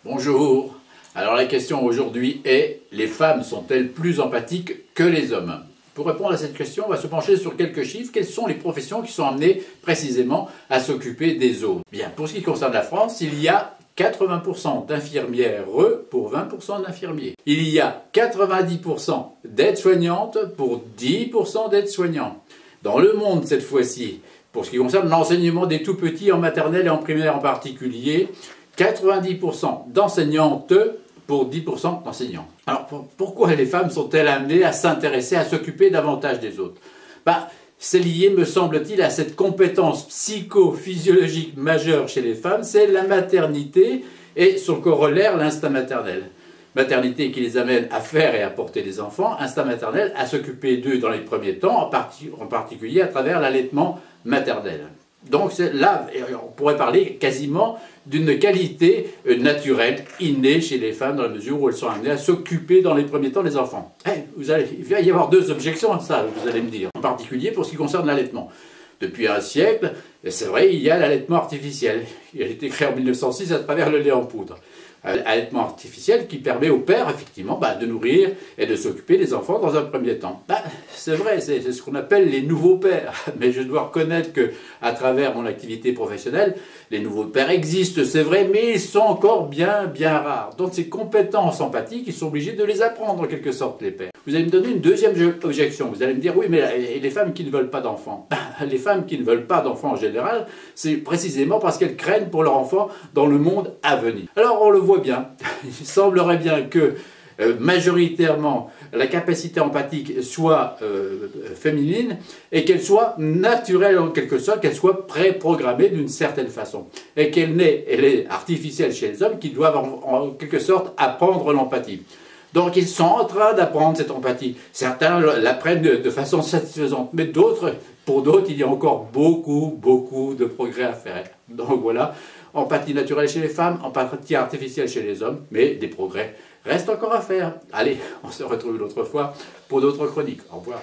Bonjour. Alors la question aujourd'hui est, les femmes sont-elles plus empathiques que les hommes? Pour répondre à cette question, on va se pencher sur quelques chiffres. Quelles sont les professions qui sont amenées précisément à s'occuper des autres? Bien, pour ce qui concerne la France, il y a 80% d'infirmières pour 20% d'infirmiers. Il y a 90% d'aides-soignantes pour 10% d'aides-soignants. Dans le monde, cette fois-ci, pour ce qui concerne l'enseignement des tout-petits en maternelle et en primaire en particulier, 90% d'enseignantes pour 10% d'enseignants. Alors pourquoi les femmes sont-elles amenées à s'intéresser, à s'occuper davantage des autres? C'est lié, me semble-t-il, à cette compétence psychophysiologique majeure chez les femmes, c'est la maternité et son corollaire, l'instinct maternel. Maternité qui les amène à faire et à porter des enfants, instinct maternel à s'occuper d'eux dans les premiers temps, en particulier à travers l'allaitement maternel. Donc là, on pourrait parler quasiment d'une qualité naturelle, innée chez les femmes, dans la mesure où elles sont amenées à s'occuper dans les premiers temps des enfants. Il va y avoir deux objections à ça, vous allez me dire, en particulier pour ce qui concerne l'allaitement. Depuis un siècle, c'est vrai, il y a l'allaitement artificiel. Il a été créé en 1906 à travers le lait en poudre. Allaitement artificiel qui permet au père, effectivement, de nourrir et de s'occuper des enfants dans un premier temps. C'est vrai, c'est ce qu'on appelle les nouveaux pères. Mais je dois reconnaître que, à travers mon activité professionnelle, les nouveaux pères existent, c'est vrai, mais ils sont encore bien rares. Donc ces compétences empathiques, ils sont obligés de les apprendre en quelque sorte, les pères. Vous allez me donner une deuxième objection. Vous allez me dire, oui, mais les femmes qui ne veulent pas d'enfants. Les femmes qui ne veulent pas d'enfants en général, c'est précisément parce qu'elles craignent pour leur enfant dans le monde à venir. Alors on le voit bien, il semblerait bien que majoritairement la capacité empathique soit féminine et qu'elle soit naturelle en quelque sorte, qu'elle soit préprogrammée d'une certaine façon. Et qu'elle est artificielle chez les hommes qui doivent en quelque sorte apprendre l'empathie. Donc ils sont en train d'apprendre cette empathie. Certains l'apprennent de façon satisfaisante, mais pour d'autres, il y a encore beaucoup de progrès à faire. Donc voilà, empathie naturelle chez les femmes, empathie artificielle chez les hommes, mais des progrès restent encore à faire. Allez, on se retrouve une autre fois pour d'autres chroniques. Au revoir.